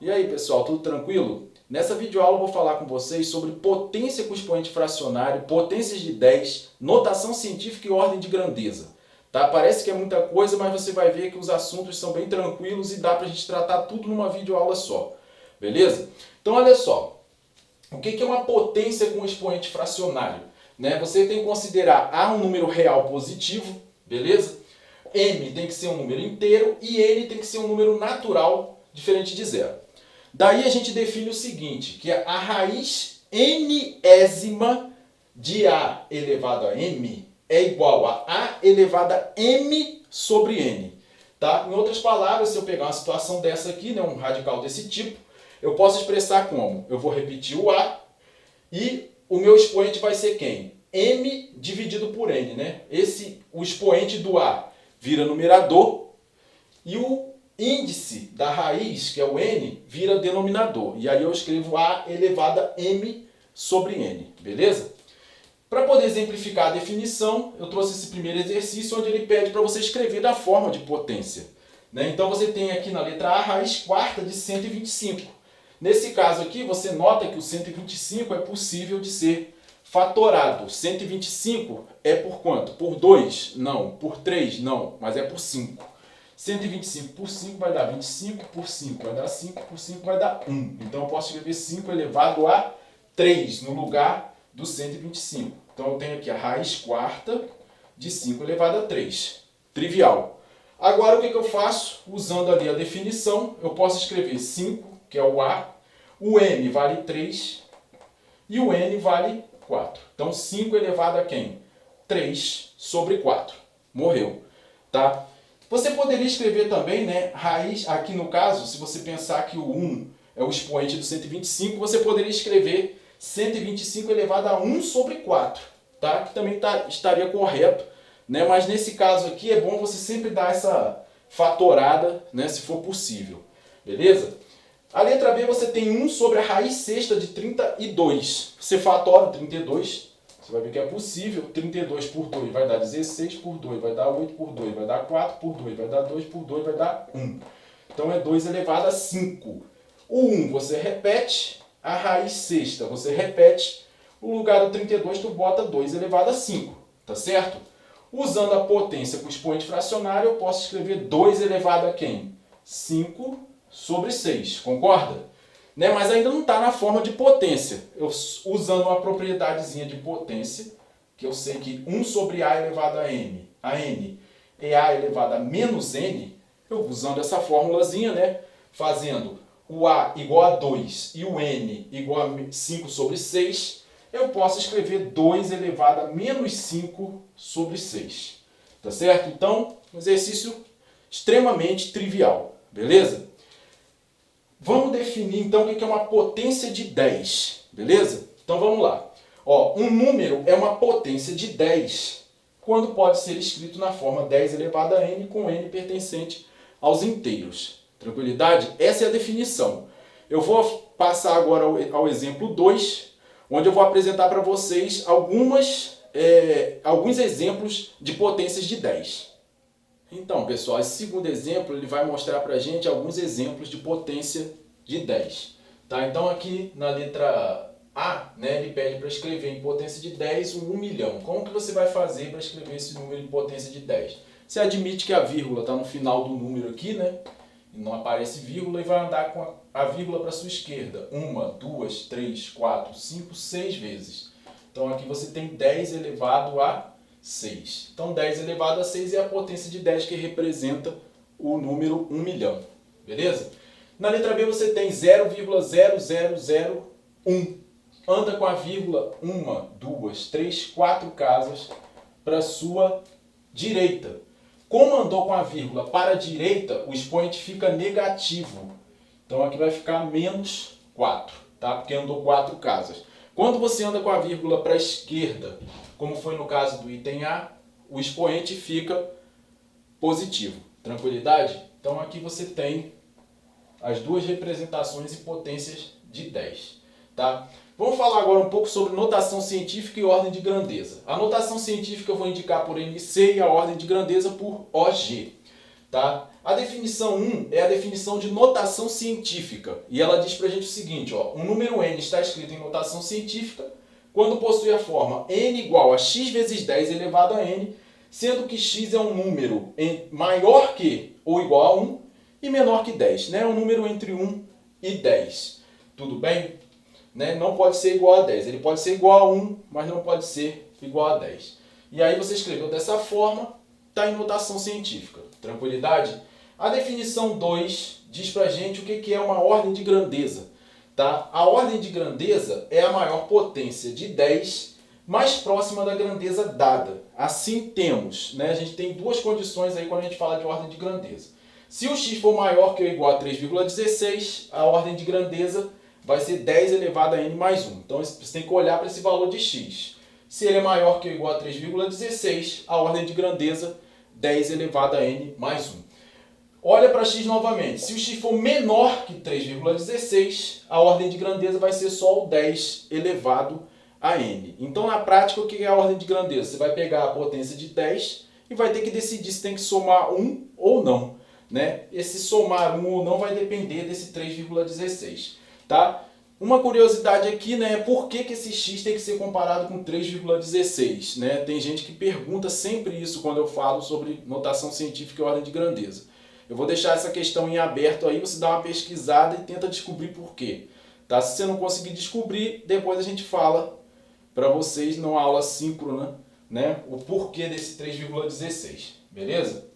E aí, pessoal, tudo tranquilo? Nessa videoaula eu vou falar com vocês sobre potência com expoente fracionário, potências de 10, notação científica e ordem de grandeza. Tá? Parece que é muita coisa, mas você vai ver que os assuntos são bem tranquilos e dá pra gente tratar tudo numa videoaula só. Beleza? Então olha só, o que é uma potência com expoente fracionário? Você tem que considerar A um número real positivo, beleza? M tem que ser um número inteiro e N tem que ser um número natural diferente de zero. Daí a gente define o seguinte, que a raiz nésima de A elevado a M é igual a elevado a M sobre N. Tá? Em outras palavras, se eu pegar uma situação dessa aqui, um radical desse tipo, eu posso expressar como? Eu vou repetir o A e o meu expoente vai ser quem? M dividido por N. O expoente do A vira numerador e o índice da raiz, que é o N, vira denominador. E aí eu escrevo A elevado a M sobre N, beleza? Para poder exemplificar a definição, eu trouxe esse primeiro exercício onde ele pede para você escrever da forma de potência. Então você tem aqui na letra A a raiz quarta de 125. Nesse caso aqui, você nota que o 125 é possível de ser fatorado. 125 é por quanto? Por 2? Não. Por 3? Não. Mas é por 5. 125 por 5 vai dar 25, por 5 vai dar 5, por 5 vai dar 1. Então eu posso escrever 5 elevado a 3 no lugar do 125. Então eu tenho aqui a raiz quarta de 5 elevado a 3. Trivial. Agora o que eu faço? Usando ali a definição, eu posso escrever 5, que é o A, o M vale 3 e o N vale 4. Então 5 elevado a quem? 3 sobre 4. Morreu. Tá? Você poderia escrever também, raiz, aqui no caso, se você pensar que o 1 é o expoente do 125, você poderia escrever 125 elevado a 1 sobre 4, tá? Que também estaria correto, mas nesse caso aqui é bom você sempre dar essa fatorada, se for possível, beleza? A letra B você tem 1 sobre a raiz sexta de 32. Você fatora o 32, você vai ver que é possível. 32 por 2 vai dar 16 por 2, vai dar 8 por 2, vai dar 4 por 2, vai dar 2 por 2, vai dar 1. Então é 2 elevado a 5. O 1 você repete, a raiz sexta você repete, no lugar do 32 tu bota 2 elevado a 5, tá certo? Usando a potência com expoente fracionário, eu posso escrever 2 elevado a quem? 5 sobre 6, concorda? Mas ainda não está na forma de potência. Eu, usando uma propriedadezinha de potência, que eu sei que 1 sobre A elevado a N é A elevado a menos N, eu usando essa formulazinha, fazendo o A igual a 2 e o N igual a 5 sobre 6, eu posso escrever 2 elevado a menos 5 sobre 6. Tá certo? Então, um exercício extremamente trivial. Beleza? Vamos definir então o que é uma potência de 10, beleza? Então vamos lá. Um número é uma potência de 10 quando pode ser escrito na forma 10 elevado a n com n pertencente aos inteiros. Tranquilidade? Essa é a definição. Eu vou passar agora ao exemplo 2, onde eu vou apresentar para vocês alguns exemplos de potências de 10. Então, pessoal, esse segundo exemplo ele vai mostrar para a gente alguns exemplos de potência de 10. Tá? Então, aqui na letra A, ele pede para escrever em potência de 10 um 1 milhão. Como que você vai fazer para escrever esse número em potência de 10? Você admite que a vírgula está no final do número aqui, e não aparece vírgula, e vai andar com a vírgula para a sua esquerda. 1, 2, 3, 4, 5, 6 vezes. Então, aqui você tem 10 elevado a 6. Então 10 elevado a 6 é a potência de 10 que representa o número 1 milhão. Beleza? Na letra B você tem 0,0001. Anda com a vírgula 1, 2, 3, 4 casas para a sua direita. Como andou com a vírgula para a direita, o expoente fica negativo. Então aqui vai ficar menos 4, tá? Porque andou 4 casas. Quando você anda com a vírgula para a esquerda, como foi no caso do item A, o expoente fica positivo. Tranquilidade? Então aqui você tem as duas representações e potências de 10. Tá? Vamos falar agora um pouco sobre notação científica e ordem de grandeza. A notação científica eu vou indicar por NC e a ordem de grandeza por OG. Tá? A definição 1 é a definição de notação científica. E ela diz pra gente o seguinte, ó, um número n está escrito em notação científica quando possui a forma n igual a x vezes 10 elevado a n, sendo que x é um número maior que ou igual a 1 e menor que 10, né? Um número entre 1 e 10. Tudo bem? Né? Não pode ser igual a 10. Ele pode ser igual a 1, mas não pode ser igual a 10. E aí você escreveu dessa forma, está em notação científica. Tranquilidade? A definição 2 diz pra gente o que é uma ordem de grandeza. Tá? A ordem de grandeza é a maior potência de 10 mais próxima da grandeza dada. Assim temos, né? A gente tem duas condições aí quando a gente fala de ordem de grandeza. Se o x for maior que ou igual a 3,16, a ordem de grandeza vai ser 10 elevado a n mais 1. Então você tem que olhar para esse valor de x. Se ele é maior que ou igual a 3,16, a ordem de grandeza 10 elevado a n mais 1. Olha para x novamente. Se o x for menor que 3,16, a ordem de grandeza vai ser só o 10 elevado a n. Então, na prática, o que é a ordem de grandeza? Você vai pegar a potência de 10 e vai ter que decidir se tem que somar 1 ou não. Né? Esse somar 1 ou não vai depender desse 3,16. Tá? Uma curiosidade aqui, né, é por que esse x tem que ser comparado com 3,16. Né? Tem gente que pergunta sempre isso quando eu falo sobre notação científica e ordem de grandeza. Eu vou deixar essa questão em aberto aí, você dá uma pesquisada e tenta descobrir por quê. Tá? Se você não conseguir descobrir, depois a gente fala para vocês numa aula síncrona, né, o porquê desse 3,16. Beleza?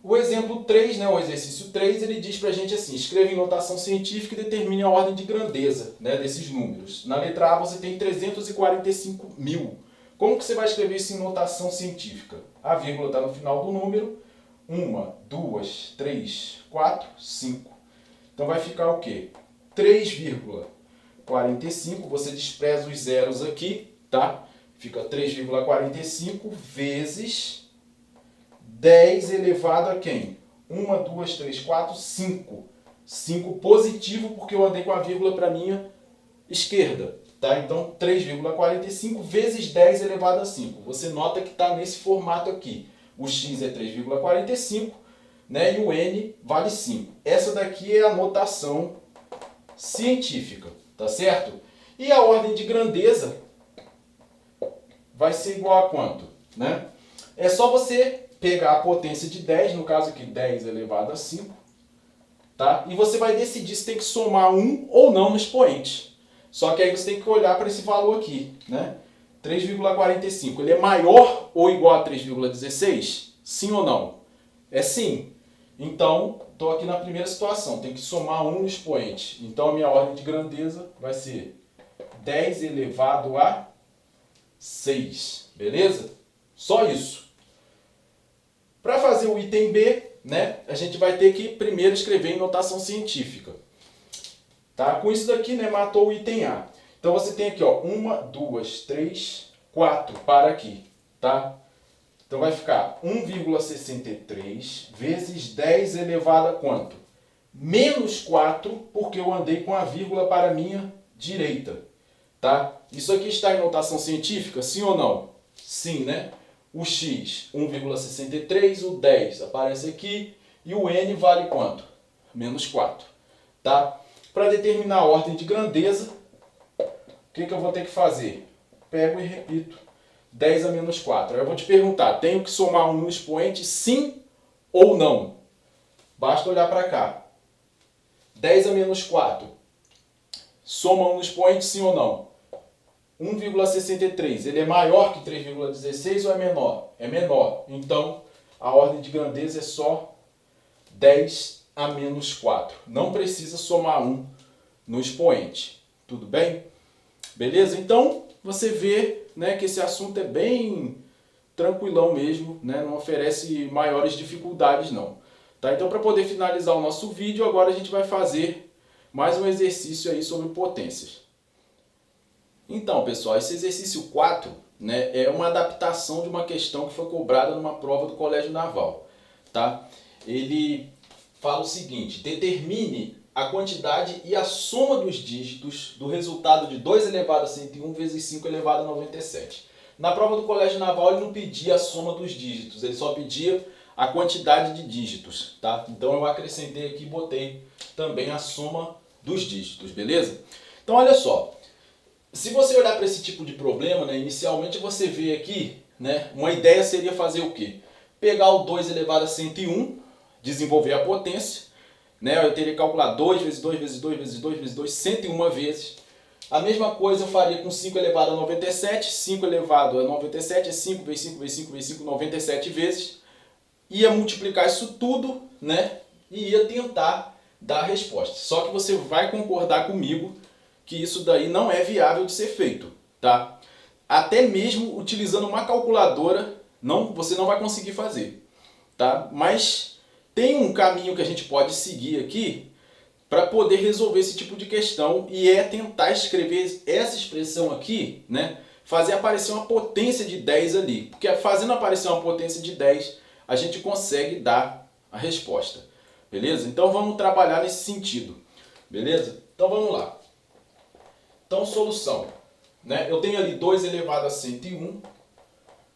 O exemplo 3, né, o exercício 3, ele diz pra gente assim, escreva em notação científica e determine a ordem de grandeza, né, desses números. Na letra A você tem 345 mil. Como que você vai escrever isso em notação científica? A vírgula está no final do número. 1, 2, 3, 4, 5. Então vai ficar o quê? 3,45. Você despreza os zeros aqui, tá? Fica 3,45 vezes 10 elevado a quem? 1, 2, 3, 4, 5. 5 positivo porque eu andei com a vírgula para a minha esquerda. Tá? Então 3,45 vezes 10 elevado a 5. Você nota que está nesse formato aqui. O x é 3,45, né? E o n vale 5. Essa daqui é a notação científica, tá certo? E a ordem de grandeza vai ser igual a quanto? Né? É só você pegar a potência de 10, no caso aqui 10 elevado a 5, tá? E você vai decidir se tem que somar 1 ou não no expoente. Só que aí você tem que olhar para esse valor aqui, né? 3,45, ele é maior ou igual a 3,16? Sim ou não? É sim. Então, estou aqui na primeira situação, tem que somar 1 no expoente. Então, a minha ordem de grandeza vai ser 10 elevado a 6. Beleza? Só isso. Para fazer o item B, né, a gente vai ter que primeiro escrever em notação científica. Tá? Com isso daqui, né, matou o item A. Então você tem aqui, ó, 1, 2, 3, 4 para aqui, tá? Então vai ficar 1,63 vezes 10 elevado a quanto? Menos 4, porque eu andei com a vírgula para a minha direita, tá? Isso aqui está em notação científica, sim ou não? Sim, né? O x, 1,63, o 10 aparece aqui e o n vale quanto? Menos 4, tá? Para determinar a ordem de grandeza, o que eu vou ter que fazer? Pego e repito 10 a menos 4. Aí eu vou te perguntar, tenho que somar um no expoente sim ou não? Basta olhar para cá. 10 a menos 4. Soma um no expoente sim ou não? 1,63. Ele é maior que 3,16 ou é menor? É menor. Então, a ordem de grandeza é só 10 a menos 4. Não precisa somar 1 no expoente. Tudo bem? Beleza? Então, você vê, né, que esse assunto é bem tranquilão mesmo, né? Não oferece maiores dificuldades não. Tá? Então, para poder finalizar o nosso vídeo, agora a gente vai fazer mais um exercício aí sobre potências. Então, pessoal, esse exercício 4, né, é uma adaptação de uma questão que foi cobrada numa prova do Colégio Naval. Tá? Ele fala o seguinte, determine a quantidade e a soma dos dígitos do resultado de 2 elevado a 101 vezes 5 elevado a 97. Na prova do Colégio Naval ele não pedia a soma dos dígitos, ele só pedia a quantidade de dígitos, tá? Então eu acrescentei aqui e botei também a soma dos dígitos, beleza? Então olha só, se você olhar para esse tipo de problema, né, inicialmente você vê aqui, né, uma ideia seria fazer o quê? Pegar o 2 elevado a 101, desenvolver a potência, né, eu teria que calcular 2 vezes 2 vezes 2 vezes 2 vezes 2, 101 vezes. A mesma coisa eu faria com 5 elevado a 97, 5 elevado a 97 é 5 vezes 5 vezes 5 vezes 5, 97 vezes. Ia multiplicar isso tudo, né, e ia tentar dar a resposta. Só que você vai concordar comigo que isso daí não é viável de ser feito, tá? Até mesmo utilizando uma calculadora, você não vai conseguir fazer, tá? Mas tem um caminho que a gente pode seguir aqui para poder resolver esse tipo de questão, e é tentar escrever essa expressão aqui, né? Fazer aparecer uma potência de 10 ali, porque fazendo aparecer uma potência de 10, a gente consegue dar a resposta, beleza? Então vamos trabalhar nesse sentido, beleza? Então vamos lá. Então solução, né? Eu tenho ali 2 elevado a 101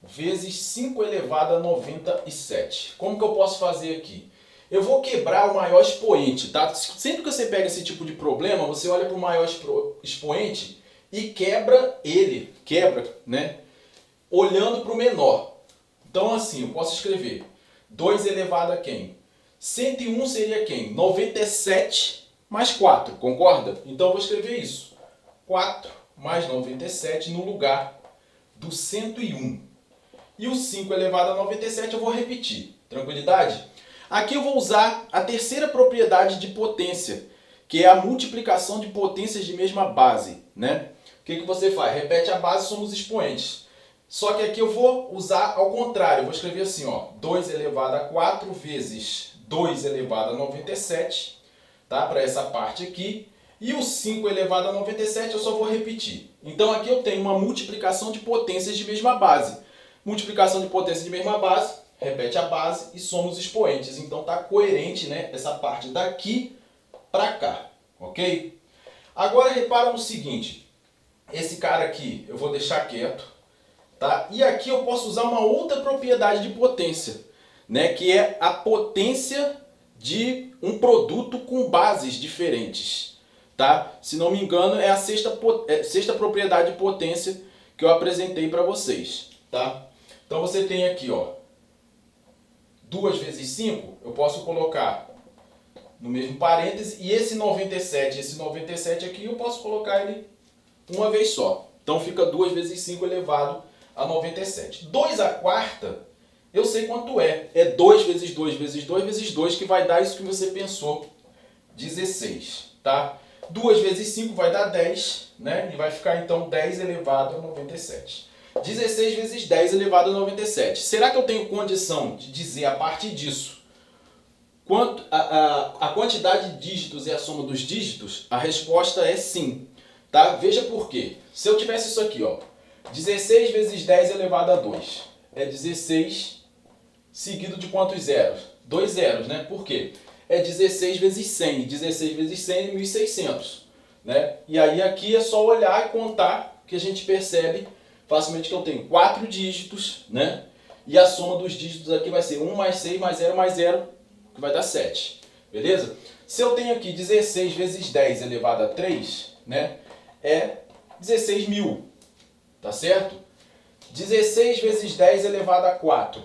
vezes 5 elevado a 97. Como que eu posso fazer aqui? Eu vou quebrar o maior expoente, tá? Sempre que você pega esse tipo de problema, você olha para o maior expoente e quebra ele, né? Olhando para o menor. Então assim, eu posso escrever 2 elevado a quem? 101 seria quem? 97 mais 4, concorda? Então eu vou escrever isso. 4 mais 97 no lugar do 101. E o 5 elevado a 97 eu vou repetir. Tranquilidade? Aqui eu vou usar a terceira propriedade de potência, que é a multiplicação de potências de mesma base, né? O que você faz? Repete a base, somos expoentes. Só que aqui eu vou usar ao contrário. Eu vou escrever assim, ó, 2 elevado a 4 vezes 2 elevado a 97, tá? Para essa parte aqui. E o 5 elevado a 97 eu só vou repetir. Então aqui eu tenho uma multiplicação de potências de mesma base. Multiplicação de potência de mesma base, repete a base e somos expoentes. Então está coerente, né, essa parte daqui para cá, ok? Agora repara no seguinte, esse cara aqui eu vou deixar quieto, tá? E aqui eu posso usar uma outra propriedade de potência, né, que é a potência de um produto com bases diferentes, tá? Se não me engano é a sexta propriedade de potência que eu apresentei para vocês, tá? Então você tem aqui, ó, 2 vezes 5, eu posso colocar no mesmo parêntese, e esse 97 aqui, eu posso colocar ele uma vez só. Então fica 2 vezes 5 elevado a 97. 2 à quarta, eu sei quanto é. É 2 vezes 2 vezes 2 vezes 2, que vai dar isso que você pensou, 16, tá? 2 vezes 5 vai dar 10, né? E vai ficar então 10 elevado a 97. 16 vezes 10 elevado a 97. Será que eu tenho condição de dizer a partir disso quanto a quantidade de dígitos e a soma dos dígitos? A resposta é sim, tá? Veja por quê. Se eu tivesse isso aqui, ó, 16 vezes 10 elevado a 2 é 16 seguido de quantos zeros? 2 zeros, né? Por quê? É 16 vezes 100. 16 vezes 100 é 1.600, né? E aí aqui é só olhar e contar que a gente percebe facilmente que eu tenho 4 dígitos, né? E a soma dos dígitos aqui vai ser 1 mais 6 mais 0, que vai dar 7. Beleza? Se eu tenho aqui 16 vezes 10 elevado a 3, né? É 16.000. Tá certo? 16 vezes 10 elevado a 4.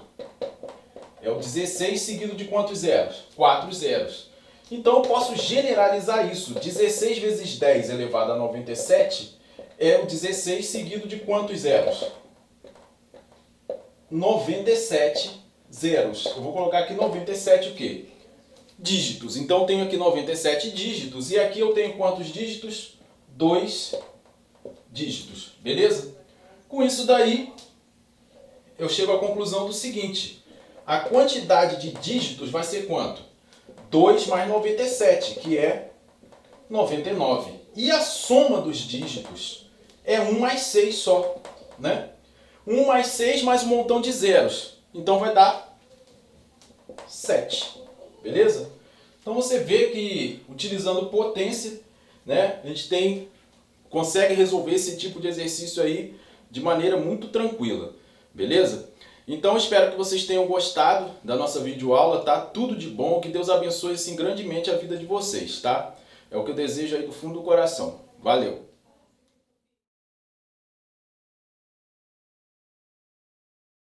É o 16 seguido de quantos zeros? 4 zeros. Então eu posso generalizar isso. 16 vezes 10 elevado a 97 é o 16 seguido de quantos zeros? 97 zeros. Eu vou colocar aqui 97 o quê? Dígitos. Então eu tenho aqui 97 dígitos. E aqui eu tenho quantos dígitos? 2 dígitos. Beleza? Com isso daí, eu chego à conclusão do seguinte. A quantidade de dígitos vai ser quanto? 2 mais 97, que é 99. E a soma dos dígitos é 1 mais 6 só, né? 1 mais 6 mais um montão de zeros. Então vai dar 7. Beleza? Então você vê que utilizando potência, né, a gente consegue resolver esse tipo de exercício aí de maneira muito tranquila. Beleza? Então espero que vocês tenham gostado da nossa videoaula, tá? Tudo de bom, que Deus abençoe assim grandemente a vida de vocês, tá? É o que eu desejo aí do fundo do coração. Valeu!